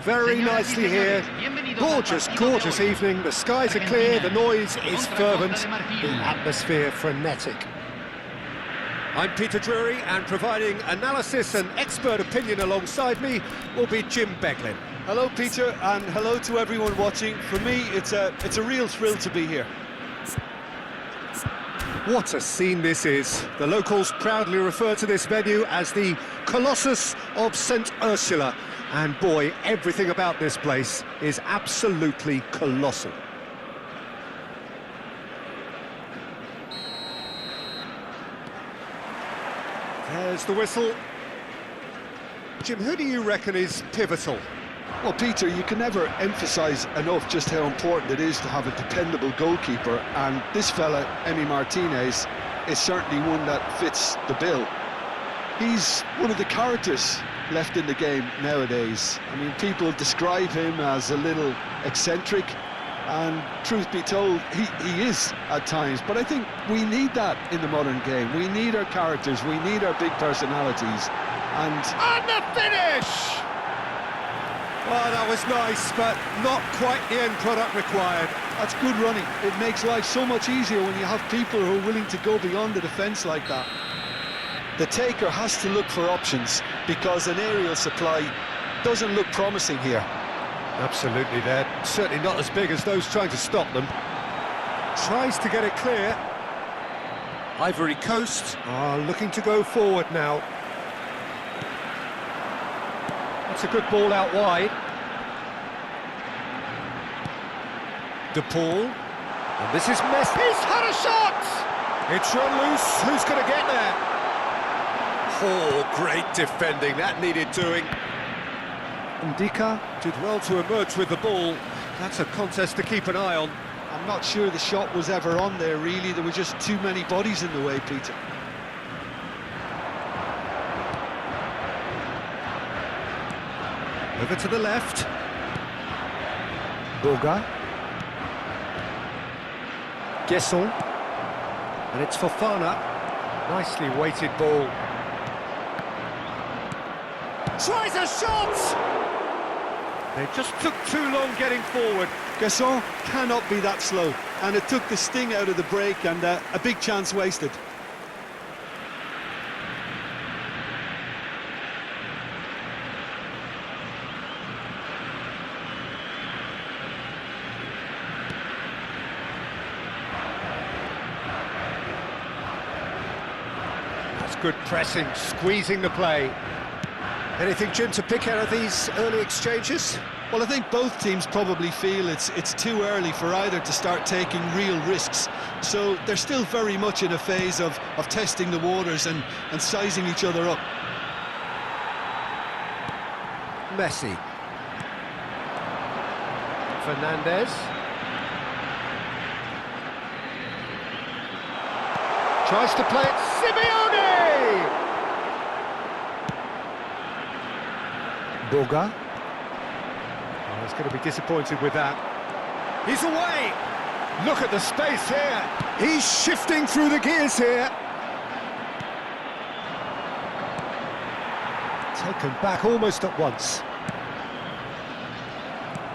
very nicely here. Gorgeous, gorgeous evening. The skies are clear, the noise is fervent, the atmosphere frenetic. I'm Peter Drury, and providing analysis and expert opinion alongside me will be Jim Beglin. Hello, Peter, and hello to everyone watching. For me, it's a real thrill to be here. What a scene this is. The locals proudly refer to this venue as the Colossus of St. Ursula. And boy, everything about this place is absolutely colossal. There's the whistle. Jim, who do you reckon is pivotal? Well, Peter, you can never emphasise enough just how important it is to have a dependable goalkeeper, and this fella, Emi Martinez, is certainly one that fits the bill. He's one of the characters left in the game nowadays. I mean, people describe him as a little eccentric, and truth be told, he is at times, but I think we need that in the modern game. We need our characters, we need our big personalities, and the finish! Well, that was nice, but not quite the end product required. That's good running. It makes life so much easier when you have people who are willing to go beyond the defence like that. The taker has to look for options, because an aerial supply doesn't look promising here. Absolutely, they're certainly not as big as those trying to stop them. Tries to get it clear. Ivory Coast are looking to go forward now. That's a good ball out wide. De Paul. And this is Messi. He's had a shot! It's run loose. Who's going to get there? Oh, great defending. That needed doing. Ndika did well to emerge with the ball. That's a contest to keep an eye on. I'm not sure the shot was ever on there, really. There were just too many bodies in the way, Peter. Over to the left. Boga. Gesson. And it's Fofana. Nicely weighted ball. Tries a shot! They just took too long getting forward. Gesson cannot be that slow, and it took the sting out of the break, and a big chance wasted. That's good pressing, squeezing the play. Anything, Jim, to pick out of these early exchanges? Well, I think both teams probably feel it's too early for either to start taking real risks. So they're still very much in a phase of testing the waters and sizing each other up. Messi. Fernandez. Tries to play it. Simeone! Boga. Oh, he's going to be disappointed with that. He's away! Look at the space here. He's shifting through the gears here. Taken back almost at once.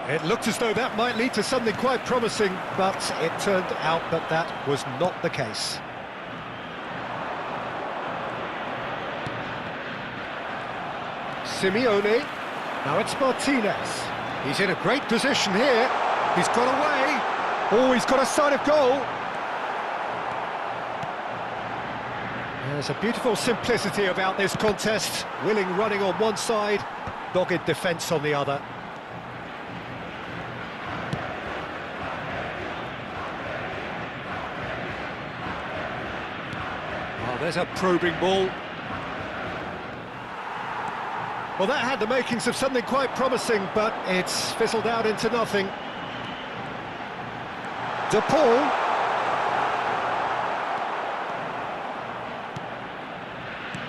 It looked as though that might lead to something quite promising, but it turned out that that was not the case. Simeone. Now it's Martinez. He's in a great position here. He's got away. Oh, he's got a sight of goal. There's a beautiful simplicity about this contest. Willing running on one side, dogged defence on the other. Oh, there's a probing ball. Well, that had the makings of something quite promising, but it's fizzled out into nothing. De Paul.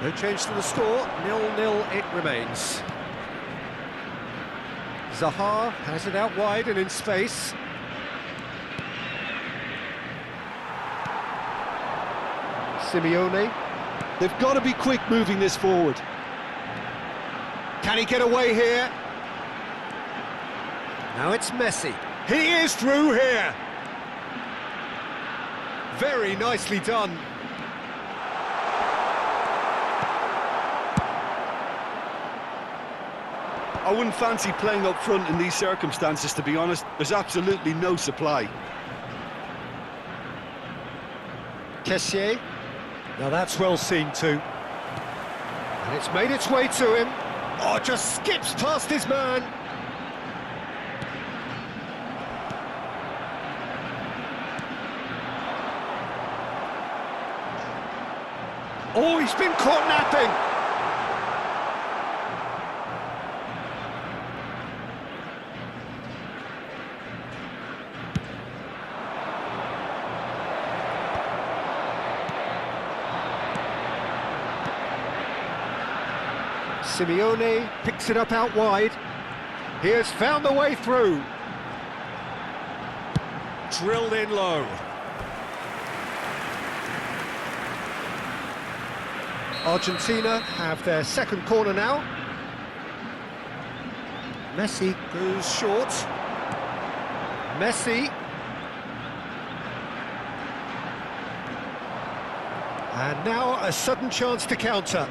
No change to the score, 0-0 it remains. Zaha has it out wide and in space. Simeone. They've got to be quick moving this forward. Can he get away here? Now it's Messi. He is through here. Very nicely done. I wouldn't fancy playing up front in these circumstances, to be honest. There's absolutely no supply. Kessié. Now that's well seen too. And it's made its way to him. Oh, just skips past his man. Oh, he's been caught napping. Simeone picks it up out wide. He has found the way through. Drilled in low. Argentina have their second corner now. Messi goes short. Messi. And now a sudden chance to counter.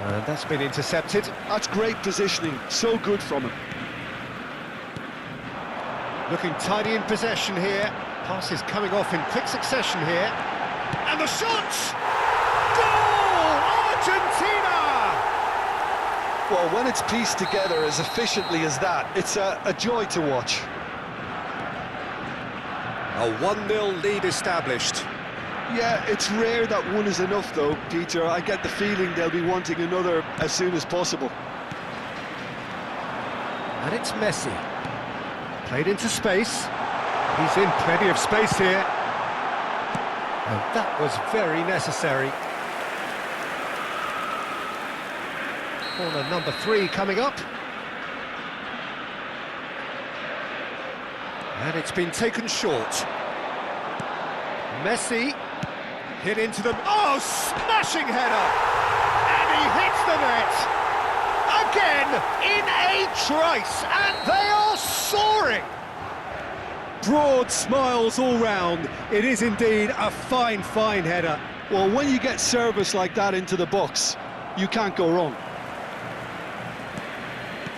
And that's been intercepted. That's great positioning, so good from him. Looking tidy in possession here. Passes coming off in quick succession here. And the shot! Goal! Argentina! Well, when it's pieced together as efficiently as that, it's a joy to watch. A 1-0 lead established. Yeah, it's rare that one is enough though, Peter. I get the feeling they'll be wanting another as soon as possible. And it's Messi. Played into space. He's in plenty of space here. And that was very necessary. Corner number 3 coming up. And it's been taken short. Messi. Hit into them. Oh, smashing header! And he hits the net! Again, in a trice, and they are soaring! Broad smiles all round. It is indeed a fine, fine header. Well, when you get service like that into the box, you can't go wrong.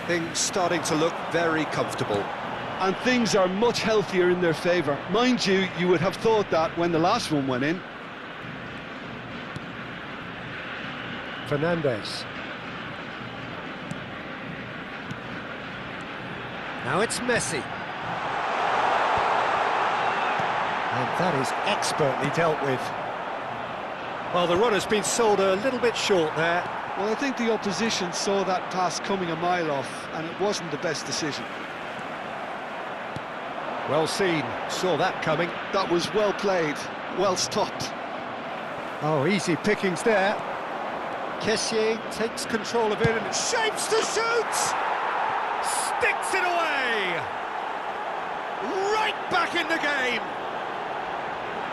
Things starting to look very comfortable. And things are much healthier in their favour. Mind you, you would have thought that when the last one went in. Fernandez. Now it's Messi. And that is expertly dealt with. Well, the runner's been sold a little bit short there. Well, I think the opposition saw that pass coming a mile off, and it wasn't the best decision. Well seen, saw that coming. That was well played, well stopped. Oh, easy pickings there. Kessié takes control of it and shapes to shoot! Sticks it away! Right back in the game!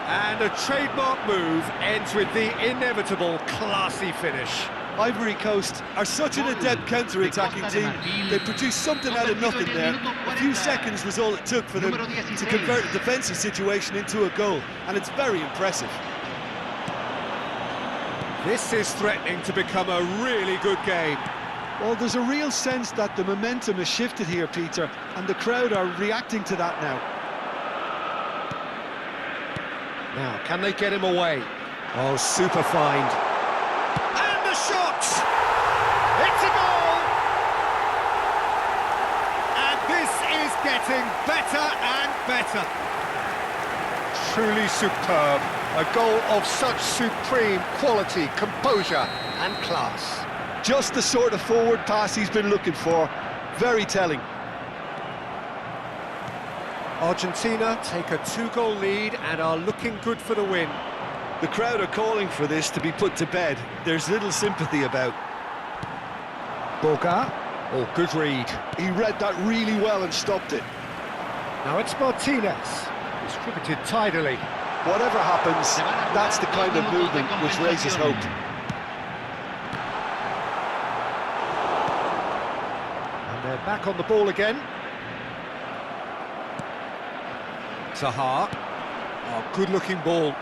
And a trademark move ends with the inevitable classy finish. Ivory Coast are such an adept counter-attacking team. They produced something out of nothing there. A few seconds was all it took for them to convert a defensive situation into a goal, and it's very impressive. This is threatening to become a really good game. Well, there's a real sense that the momentum has shifted here, Peter, and the crowd are reacting to that now. Now, can they get him away? Oh, super find. And the shot! It's a goal! And this is getting better and better. Truly superb. A goal of such supreme quality, composure and class. Just the sort of forward pass he's been looking for. Very telling. Argentina take a 2-goal lead and are looking good for the win. The crowd are calling for this to be put to bed. There's little sympathy about. Boga. Oh, good read. He read that really well and stopped it. Now it's Martinez. Distributed tidily. Whatever happens, that's the kind of movement which raises hope. And they're They're back on the ball again. Zaha. Oh, good-looking ball.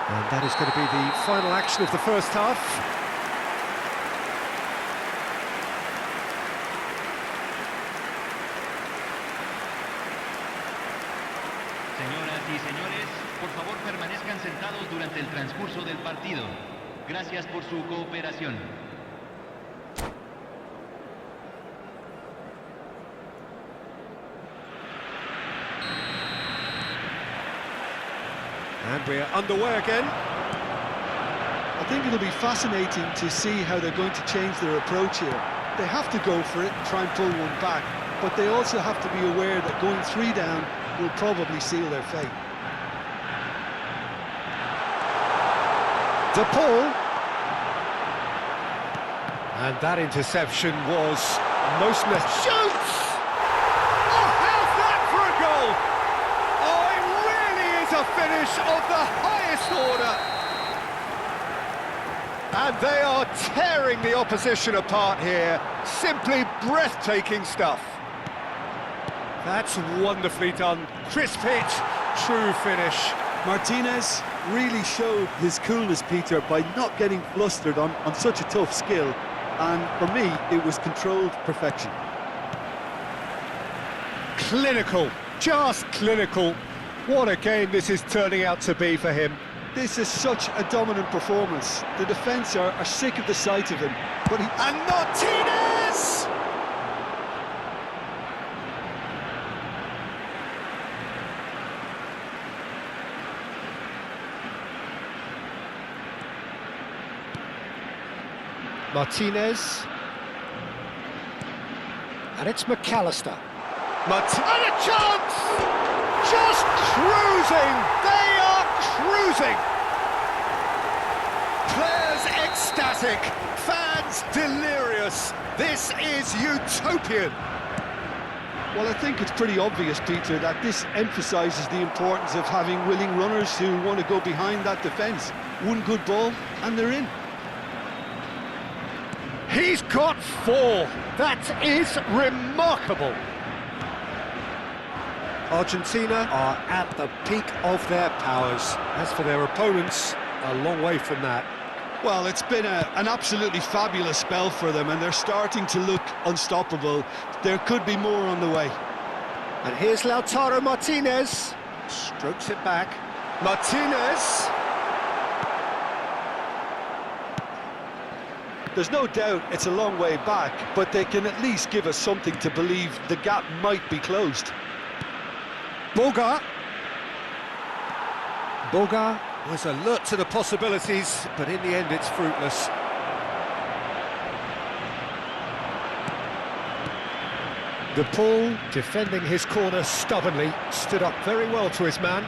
And that is going to be the final action of the first half. Señoras y señores, por favor permanezcan sentados durante el transcurso del partido. Gracias por su cooperación. And we're underway again. I think it'll be fascinating to see how they're going to change their approach here. They have to go for it and try and pull one back, but they also have to be aware that going 3 down will probably seal their fate. De Paul. And that interception was most necessary. Shoots! Oh, how's that for a goal? Oh, it really is a finish of the highest order. And they are tearing the opposition apart here. Simply breathtaking stuff. That's wonderfully done. Crisp hit, true finish. Martinez really showed his coolness, Peter, by not getting flustered on such a tough skill. And for me, it was controlled perfection. Clinical, just clinical. What a game this is turning out to be for him. This is such a dominant performance. The defence are sick of the sight of him. But And Martinez! Martinez. And it's McAllister. And a chance! Just cruising! They are cruising! Players ecstatic, fans delirious. This is utopian. well, I think it's pretty obvious, Peter, that this emphasises the importance of having willing runners who want to go behind that defence. One good ball and they're in. He's got 4. That is remarkable. Argentina are at the peak of their powers. As for their opponents, a long way from that. Well, it's been an absolutely fabulous spell for them, and they're starting to look unstoppable. There could be more on the way. And here's Lautaro Martinez. Strokes it back. Martinez. There's no doubt it's a long way back, but they can at least give us something to believe the gap might be closed. Boga was alert to the possibilities, but in the end it's fruitless. De Paul, defending his corner stubbornly, stood up very well to his man.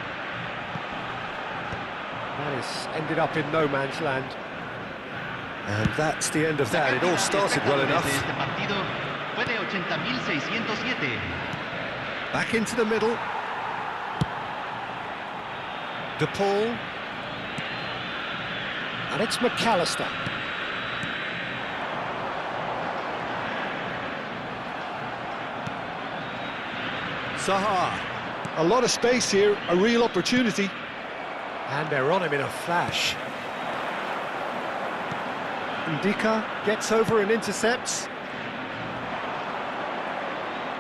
That has ended up in no man's land. And that's the end of that. It all started well enough. Back into the middle. De Paul. And it's McAllister. Zaha. A lot of space here, a real opportunity. And they're on him in a flash. Ndika gets over and intercepts.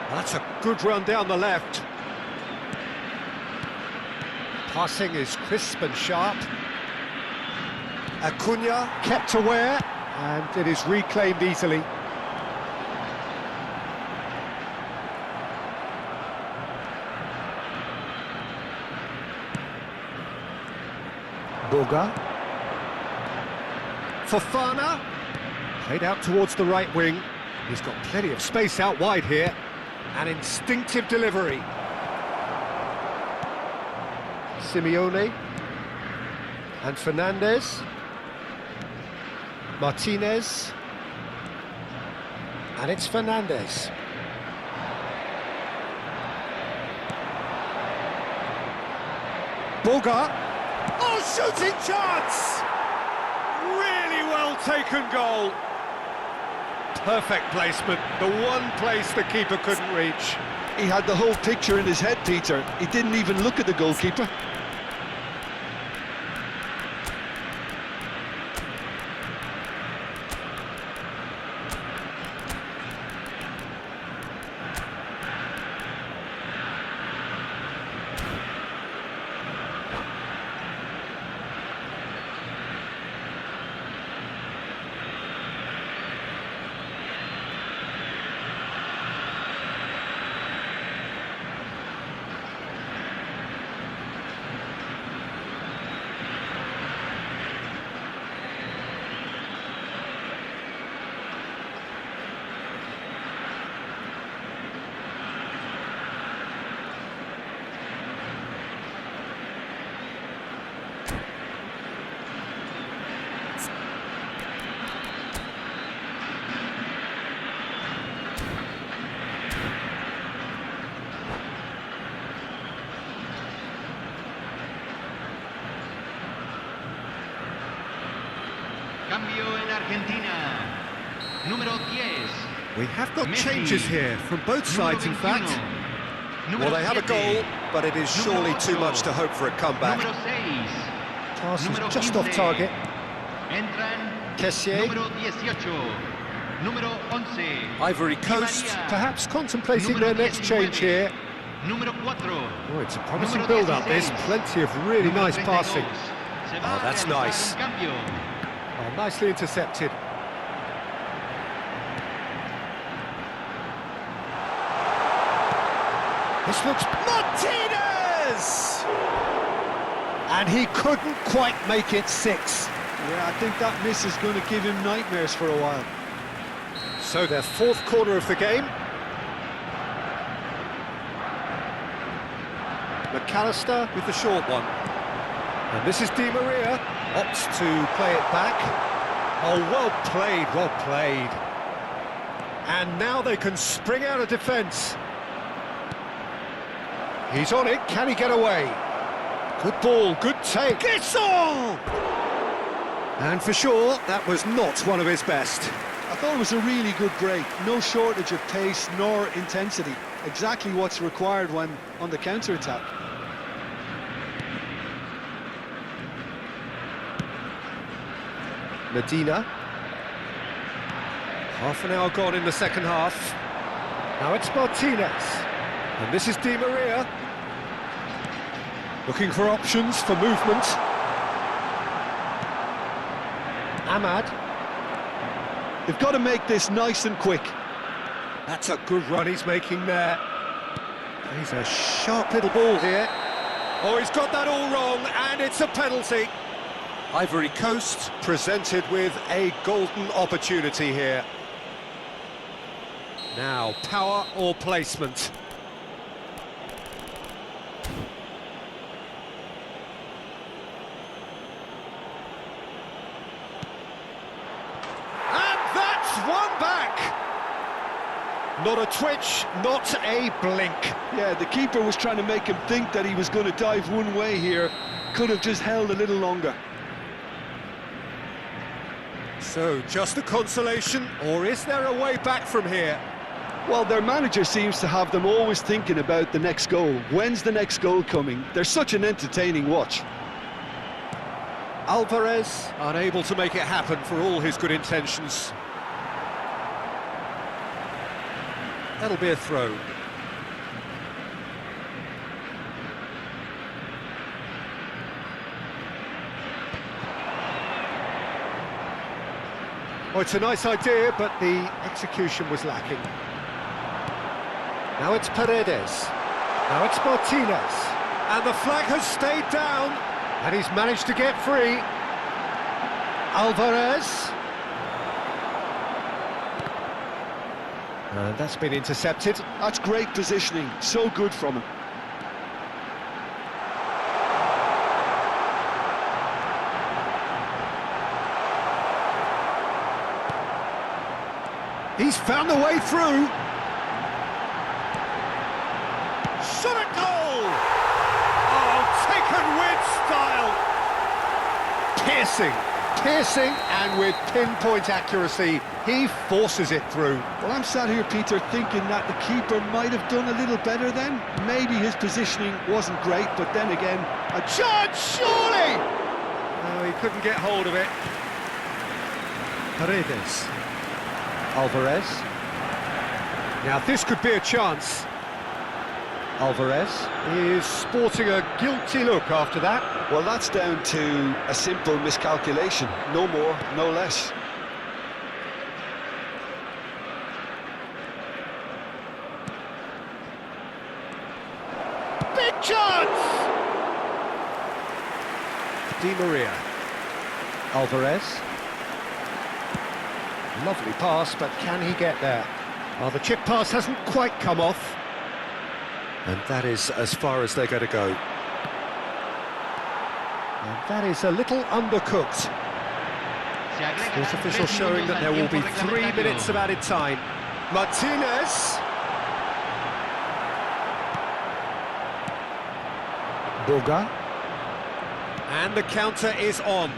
That's a good run down the left. Passing is crisp and sharp. Acuna kept aware, and it is reclaimed easily. Boga. Fofana. Played out towards the right wing. He's got plenty of space out wide here. An instinctive delivery. Simeone. And Fernandez. Martinez. And it's Fernandez. Boga. Oh, shooting chance! Really well taken goal. Perfect placement, the one place the keeper couldn't reach. He had the whole picture in his head, Peter. He didn't even look at the goalkeeper. Cambio en Argentina. Número 10. We have got Messi. changes here from both sides, in fact. Número Well, they have a 7. goal, but it is surely too much to hope for a comeback. Número 6. Pass is Número just 15. off target. Entran. Kessié. Número 18. Número 11. Ivory Di Coast, María. perhaps contemplating Número their next 19. change here. Número 4. Oh, it's a promising Número build-up, this. 16. Plenty of really Número nice 32. passing. Se va Oh, that's a realizar nice. un cambio. Oh, nicely intercepted. This looks... Martinez! And he couldn't quite make it 6. Yeah, I think that miss is going to give him nightmares for a while. So their fourth corner of the game. McAllister with the short one. And this is Di Maria, opts to play it back. Oh, well played, well played. And now they can spring out of defence. He's on it, can he get away? Good ball, good take. It's all! And for sure, that was not one of his best. I thought it was a really good break. No shortage of pace nor intensity. Exactly what's required when on the counter-attack. Medina. Half an hour gone in the second half. Now it's Martinez. And this is Di Maria. Looking for options for movement. Ahmad. They've got to make this nice and quick. That's a good run he's making there. He's a sharp little ball here. Oh, he's got that all wrong, and it's a penalty. Ivory Coast presented with a golden opportunity here. Now, power or placement? And that's one back! Not a twitch, not a blink. Yeah, the keeper was trying to make him think that he was going to dive one way here. Could have just held a little longer. So, just a consolation, or is there a way back from here? Well, their manager seems to have them always thinking about the next goal. When's the next goal coming? They're such an entertaining watch. Alvarez, unable to make it happen for all his good intentions. That'll be a throw. Oh, it's a nice idea, but the execution was lacking. Now it's Paredes. Now it's Martinez. And the flag has stayed down, and he's managed to get free. Alvarez. And that's been intercepted. That's great positioning. So good from him. He's found the way through. Shot at goal! Oh, taken with style. Piercing, and with pinpoint accuracy, he forces it through. Well, I'm sat here, Peter, thinking that the keeper might have done a little better then. Maybe his positioning wasn't great, but then again, a chance, surely! No, he couldn't get hold of it. Paredes. Alvarez. Now this could be a chance. Alvarez is sporting a guilty look after that. Well, that's down to a simple miscalculation. No more, no less. Big chance! Di Maria. Alvarez. Lovely pass, but can he get there? Well, the chip pass hasn't quite come off. And that is as far as they're going to go. And that is a little undercooked. Sports official showing that there will be 3 minutes of added time. Martinez. Boga. And the counter is on.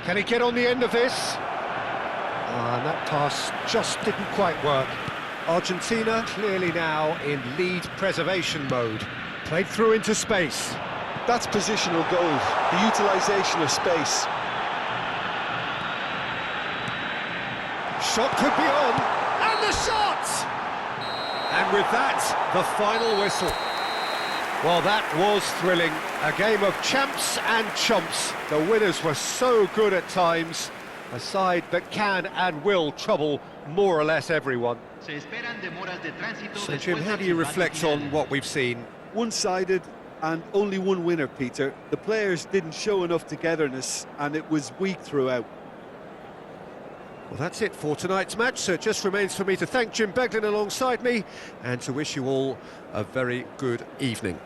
Can he get on the end of this? And that pass just didn't quite work. Argentina clearly now in lead preservation mode. Played through into space. That's positional goal, the utilisation of space. Shot could be on, and the shot! And with that, the final whistle. Well, that was thrilling. A game of champs and chumps. The winners were so good at times. A side that can and will trouble more or less everyone. So, Jim, how do you reflect on what we've seen? One-sided and only one winner, Peter. The players didn't show enough togetherness and it was weak throughout. Well, that's it for tonight's match, so it just remains for me to thank Jim Beglin alongside me and to wish you all a very good evening.